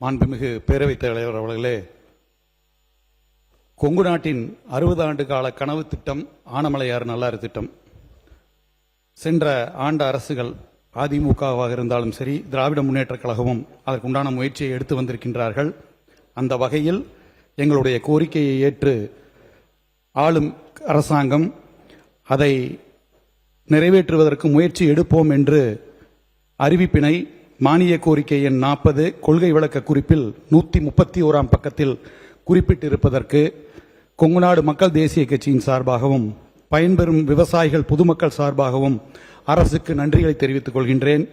மாண்புமிகு பேரவைத் தலைவர் அவர்களே, கொங்கு நாட்டின் 60 ஆண்டு கால கனவு திட்டம் ஆனமலையார் நல்லாறு திட்டம். சென்ற ஆண்டு அரசுகள் அதிமுகவாக இருந்தாலும் சரி, திராவிட முன்னேற்றக் கழகமும் அதற்குண்டான முயற்சியை எடுத்து வந்திருக்கின்றார்கள். அந்த வகையில் எங்களுடைய கோரிக்கையை ஏற்று ஆளும் அரசாங்கம் அதை நிறைவேற்றுவதற்கு முயற்சி எடுப்போம் என்று அறிவிப்பினை மானிய கோரிக்கை எண் 40 கொள்கை விளக்க குறிப்பில் 131ஆம் பக்கத்தில் குறிப்பிட்டிருப்பதற்கு கொங்குநாடு மக்கள் தேசிய கட்சியின் சார்பாகவும் பயன்பெறும் விவசாயிகள் பொதுமக்கள் சார்பாகவும் அரசுக்கு நன்றிகளை தெரிவித்துக் கொள்கின்றேன்.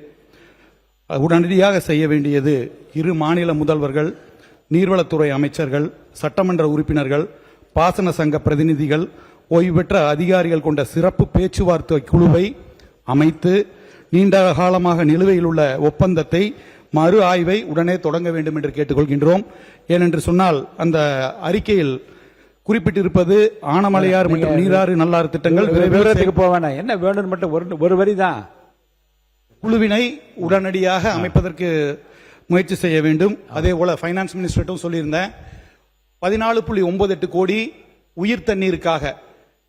உடனடியாக செய்ய வேண்டியது இரு மாநில முதல்வர்கள், நீர்வளத்துறை அமைச்சர்கள், சட்டமன்ற உறுப்பினர்கள், பாசன சங்க பிரதிநிதிகள், ஓய்வு பெற்ற அதிகாரிகள் கொண்ட சிறப்பு பேச்சுவார்த்தை குழுவை அமைத்து நீண்ட காலமாக நிலுவையில் உள்ள ஒப்பந்தத்தை மறு ஆய்வை உடனே தொடங்க வேண்டும் என்று கேட்டுக்கொள்கின்றோம். ஏனென்று சொன்னால் அந்த அறிக்கையில் குறிப்பிட்டிருப்பது ஆனமலையார் மற்றும் நீராறு நல்லாறு திட்டங்கள் விவரத்துக்கு போவானா என்ன வேணும் மட்டும் ஒரு வரிதான். குழுவினை உடனடியாக அமைப்பதற்கு முயற்சி செய்ய வேண்டும். அதே போல பைனான்ஸ் மினிஸ்டரும் சொல்லியிருந்தேன். 14.98 கோடி உயிர் தண்ணீருக்காக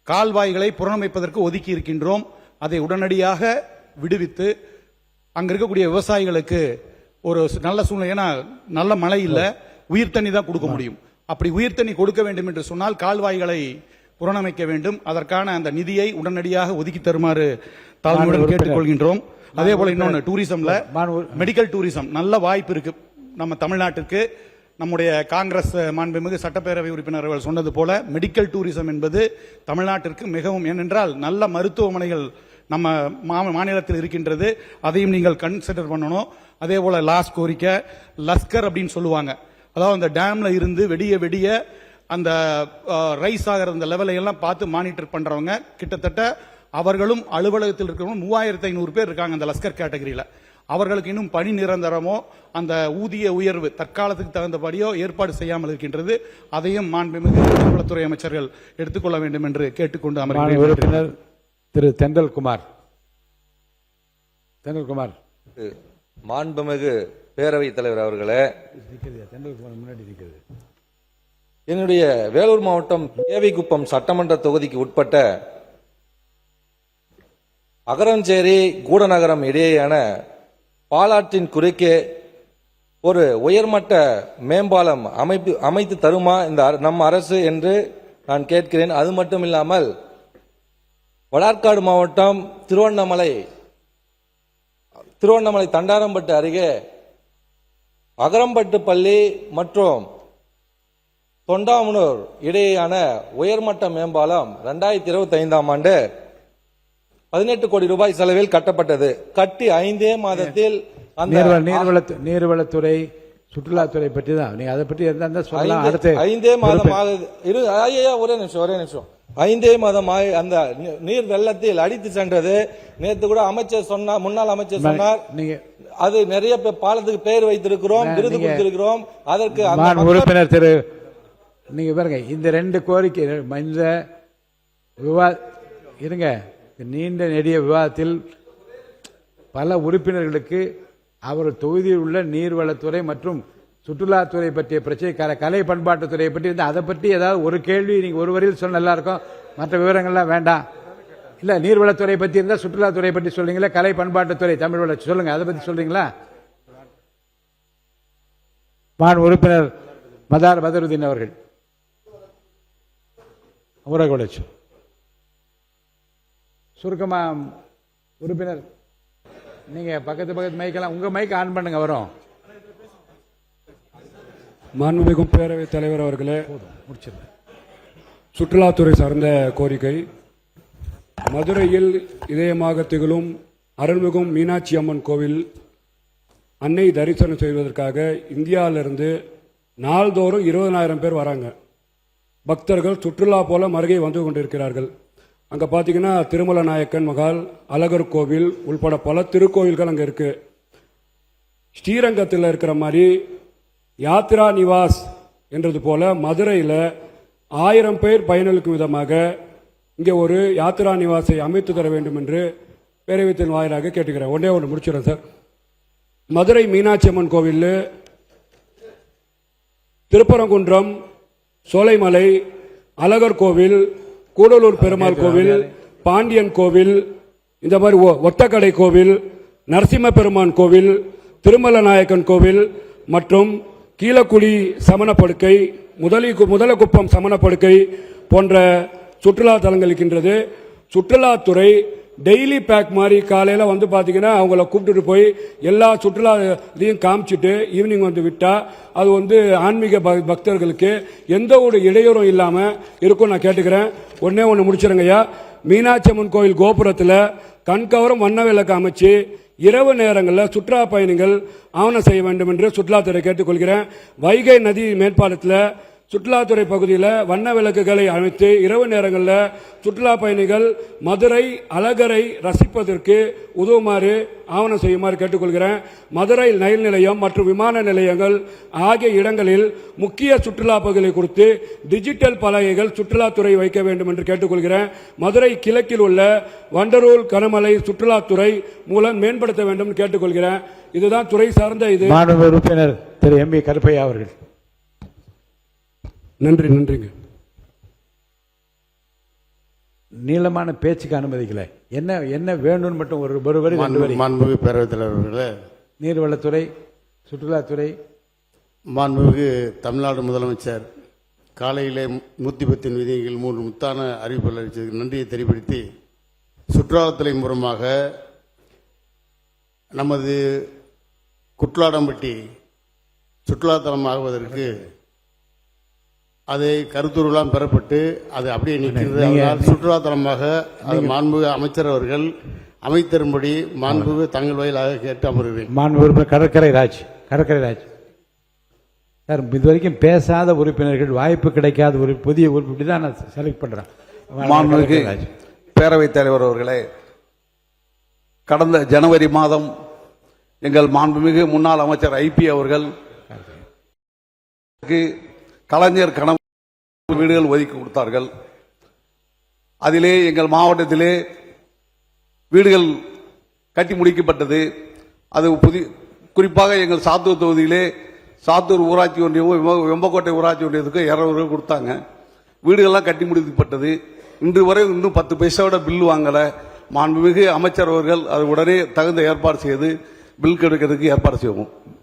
கால்வாய்களை புறணமைப்பதற்கு ஒதுக்கி இருக்கின்றோம். அதை உடனடியாக விடுவித்து அங்க இருக்கக்கூடிய விவசாயிகளுக்கு ஒரு நல்ல சூழ்நிலை, ஏன்னா நல்ல மழை இல்ல, உயிர் தண்ணி தான் கொடுக்க முடியும். அப்படி உயிர் தண்ணி கொடுக்க வேண்டும் என்று சொன்னால் கால்வாய்களை புறணமைக்க வேண்டும். அதற்கான அந்த நிதியை உடனடியாக ஒதுக்கி தருமாறு தாழ்மையுடன் கேட்டுக்கொள்கின்றோம். அதே போல இன்னொன்று, டூரிசம்ல மெடிக்கல் டூரிசம் நல்ல வாய்ப்பு இருக்கு நம்ம தமிழ்நாட்டிற்கு. நம்முடைய காங்கிரஸ் மாண்புமிகு சட்டப்பேரவை உறுப்பினர்கள் சொன்னது போல மெடிக்கல் டூரிசம் என்பது தமிழ்நாட்டிற்கு மிகவும், ஏனென்றால் நல்ல மருத்துவமனைகள் நம்ம மாநிலத்தில் இருக்கின்றது. அதையும் நீங்கள் கன்சிடர் பண்ணணும். அதே போல லாஸ்ட் கோரிக்கை லஸ்கர் அப்படின்னு சொல்லுவாங்க. அதாவது அந்த டேம்ல இருந்து வெடிய அந்த ரைஸ் ஆகிற அந்த லெவலை எல்லாம் பார்த்து மானிட்டர் பண்றவங்க கிட்டத்தட்ட அவர்களும் அலுவலகத்தில் இருக்கிறவங்க 3500 பேர் இருக்காங்க அந்த லஸ்கர் கேட்டகரியில. அவர்களுக்கு இன்னும் பணி நிரந்தரமோ அந்த ஊதிய உயர்வு தற்காலத்துக்கு தகுந்தபடியோ ஏற்பாடு செய்யாமல் இருக்கின்றது. அதையும் மாண்புமிகு நீர்வளத்துறை அமைச்சர்கள் எடுத்துக்கொள்ள வேண்டும் என்று கேட்டுக்கொண்டு அமர்வுறுப்பினர் திரு தென்றல்குமார். மாண்புமிகு பேரவைத் தலைவர் அவர்களே, என்னுடைய வேலூர் மாவட்டம் தேவிக்குப்பம் சட்டமன்ற தொகுதிக்கு உட்பட்ட அகரஞ்சேரி கூடநகரம் இடையேயான பாலாற்றின் குறுக்கே ஒரு உயர்மட்ட மேம்பாலம் அமைத்து தருமா இந்த நம் அரசு என்று நான் கேட்கிறேன். அது மட்டும் இல்லாமல் வடார்காடு மாவட்டம் திருவண்ணாமலை தண்டாரம்பட்டு அருகே அகரம்பட்டு பள்ளி மற்றும் தொண்டாமுனூர் இடையேயான உயர்மட்ட மேம்பாலம் 2025ஆம் ஆண்டு 18 கோடி ரூபாய் செலவில் கட்டப்பட்டது. கட்டி 5 மாதத்தில் நீர்வளத்துறை சுற்றுலாத்துறை பற்றி தான் நீங்க அதை பற்றி சொல்லலாம். அடுத்து 5 மாதம் ஒரே நிமிஷம் 5 மாதம் அந்த நீர் வெள்ளத்தில் அடித்து சென்றது. நேற்று கூட அமைச்சர் சொன்னார், முன்னாள் அமைச்சர் சொன்னார், அது நிறைய பாலத்துக்கு பெயர் வைத்திருக்கிறோம், விருது கொடுத்திருக்கிறோம். அதற்கு உறுப்பினர் திரு நீங்க பாருங்க, இந்த 2 கோரிக்கை இந்த இருங்க நீண்ட நெடிய விவாதத்தில் பல உறுப்பினர்களுக்கு அவர் தொகுதியில் உள்ள நீர்வளத்துறை மற்றும் சுற்றுலாத்துறை பற்றிய பிரச்சனை, கலை பண்பாட்டுத்துறை பற்றி அதை பற்றி ஏதாவது ஒரு கேள்வி நீங்க ஒரு வரியில் சொன்ன நல்லா இருக்கும். மற்ற விவரங்கள்லாம் வேண்டாம். இல்ல நீர்வளத்துறை பற்றி இருந்தா சுற்றுலாத்துறை பற்றி சொல்றீங்களா, கலை பண்பாட்டுத்துறை தமிழ் வளர்ச்சி சொல்லுங்க, அதை பற்றி சொல்றீங்களா? உறுப்பினர் மதார் பதருதீன் அவர்கள் ஊரக சுருக்கமா உறுப்பினர் நீங்க பக்கத்து மைக்கெல்லாம் உங்க மைக் ஆன் பண்ணுங்க. வரும். மாண்புமிகு பேரவைத் தலைவர் அவர்களே, சுற்றுலாத்துறை சார்ந்த கோரிக்கை. மதுரையில் இதயமாக திகழும் அருள்மிகும் மீனாட்சி அம்மன் கோவில் அன்னை தரிசனம் செய்வதற்காக இந்தியாவிலிருந்து நாள்தோறும் 20,000 பேர் வராங்க. பக்தர்கள் சுற்றுலா போல மருகே வந்து கொண்டிருக்கிறார்கள். அங்கே பார்த்தீங்கன்னா திருமல நாயக்கன் மகால், அழகர் கோவில் உள்பட பல திருக்கோவில்கள் அங்கே இருக்கு. ஸ்ரீரங்கத்தில் இருக்கிற மாதிரி யாத்ரா நிவாஸ் என்றது போல மதுரையில் 1000 பேர் பயனளிக்கும் விதமாக இங்கே ஒரு யாத்ரா நிவாஸை அமைத்து தர வேண்டும் என்று பேரவைத்தின் வாயிலாக கேட்டுக்கிறேன். ஒன்றே ஒன்று முடிச்சிடறேன் சார். மதுரை மீனாட்சி அம்மன் கோவில் திருப்பரங்குன்றம், சோலைமலை, அழகர் கோவில், கூடலூர் பெருமாள் கோவில், பாண்டியன் கோவில், இந்த மாதிரி ஒத்தக்கடை கோவில், நரசிம்ம பெருமான் கோவில், திருமல நாயக்கன் கோவில் மற்றும் கீழக்குடி சமணப்படுக்கை, முதலக்குப்பம் சமணப்படுக்கை போன்ற சுற்றுலா தலங்கள் இருக்கின்றது. சுற்றுலாத்துறை டெய்லி பேக் மாதிரி காலையில் வந்து பார்த்தீங்கன்னா அவங்கள கூப்பிட்டுட்டு போய் எல்லா சுற்றுலாத்தையும் காமிச்சிட்டு ஈவினிங் வந்து விட்டா அது வந்து ஆன்மீக பக்தர்களுக்கு எந்த ஒரு இடையூறும் இல்லாமல் இருக்கும். நான் கேட்டுக்கிறேன். ஒன்று முடிச்சிருங்கய்யா. மீனாட்சி அம்மன் கோயில் கோபுரத்தில் கண்கவரும் வண்ண விளக்கு அமைச்சு இரவு நேரங்களில் சுற்றுலா பயணிகள் ஆவணம் செய்ய வேண்டும் என்று சுற்றுலாத்துறை கேட்டுக்கொள்கிறேன். வைகை நதி மேம்பாலத்தில் சுற்றுலாத்துறை பகுதியில் வண்ண விளக்குகளை அமைத்து இரவு நேரங்களில் சுற்றுலா பயணிகள் மதுரை அழகரை ரசிப்பதற்கு உதவுமாறு ஆவணம் செய்யுமாறு கேட்டுக்கொள்கிறேன். மதுரை ரயில் நிலையம் மற்றும் விமான நிலையங்கள் ஆகிய இடங்களில் முக்கிய சுற்றுலா பகுதிகளை குறித்து டிஜிட்டல் பலகைகள் சுற்றுலாத்துறை வைக்க வேண்டும் என்று கேட்டுக்கொள்கிறேன். மதுரை கிழக்கில் உள்ள வண்டலூர் கனமலை சுற்றுலாத்துறை மூலம் மேம்படுத்த வேண்டும் என்று கேட்டுக்கொள்கிறேன். இதுதான் துறை சார்ந்த இது. மாண்புமிகு உறுப்பினர் திரு எம் பி கருப்பையா அவர்கள். நன்றிங்க. நீளமான பேச்சுக்கு அனுமதிக்கல. என்ன வேணும்னு மட்டும் ஒரு வரி மாண்புமிகு பேரவைத் தலைவர்களே, நீர்வளத்துறை, சுற்றுலாத்துறை. மாண்புமிகு தமிழ்நாடு முதலமைச்சர் காலையிலே 110 விதிகள் 3 முத்தான அறிவிப்புகள் அளித்ததுக்கு நன்றியை தெரிவித்து சுற்றுலாத்துறை மூலமாக நமது குட்லாடம்பட்டி சுற்றுலாத்தலம் ஆகுவதற்கு அதை கருத்துருலாம் பெறப்பட்டு அது அப்படியே நிற்கிறது. அதனால் சுற்றுலாத்தலமாக அது மாண்புமிகு அமைச்சர் அவர்கள் அமைத்தரும்படி மாண்புமிகு தங்கள் வாயிலாக கேட்டு அமர்கிறேன். மாண்புமிகு கடற்கரை ராஜ் சார், இதுவரைக்கும் பேசாத உறுப்பினர்கள், வாய்ப்பு கிடைக்காத ஒரு புதிய உறுப்பினர் தான் நான் செலக்ட் பண்றேன். மாண்புமிகு பேரவைத் தலைவர் அவர்களே, கடந்த ஜனவரி மாதம் எங்கள் மாண்புமிகு முன்னாள் அமைச்சர் ஐபி அவர்கள் கலைஞர் கனவு வீடுகள் ஒதுக்கி கொடுத்தார்கள். அதிலே எங்கள் மாவட்டத்திலே வீடுகள் கட்டி முடிக்கப்பட்டது. அது குறிப்பாக எங்கள் சாத்தூர் தொகுதியிலே சாத்தூர் ஊராட்சி ஒன்றியமும் வெம்பக்கோட்டை ஊராட்சி ஒன்றியத்துக்கு 200 கொடுத்தாங்க. வீடுகள்லாம் கட்டி முடிக்கப்பட்டது. இன்று வரை இன்னும் 10 பைசாவோட பில் வாங்கல. மாண்புமிகு அமைச்சர் அவர்கள் அது உடனே தகுந்த ஏற்பாடு செய்து பில் கிடைக்கிறதுக்கு ஏற்பாடு செய்வோம்.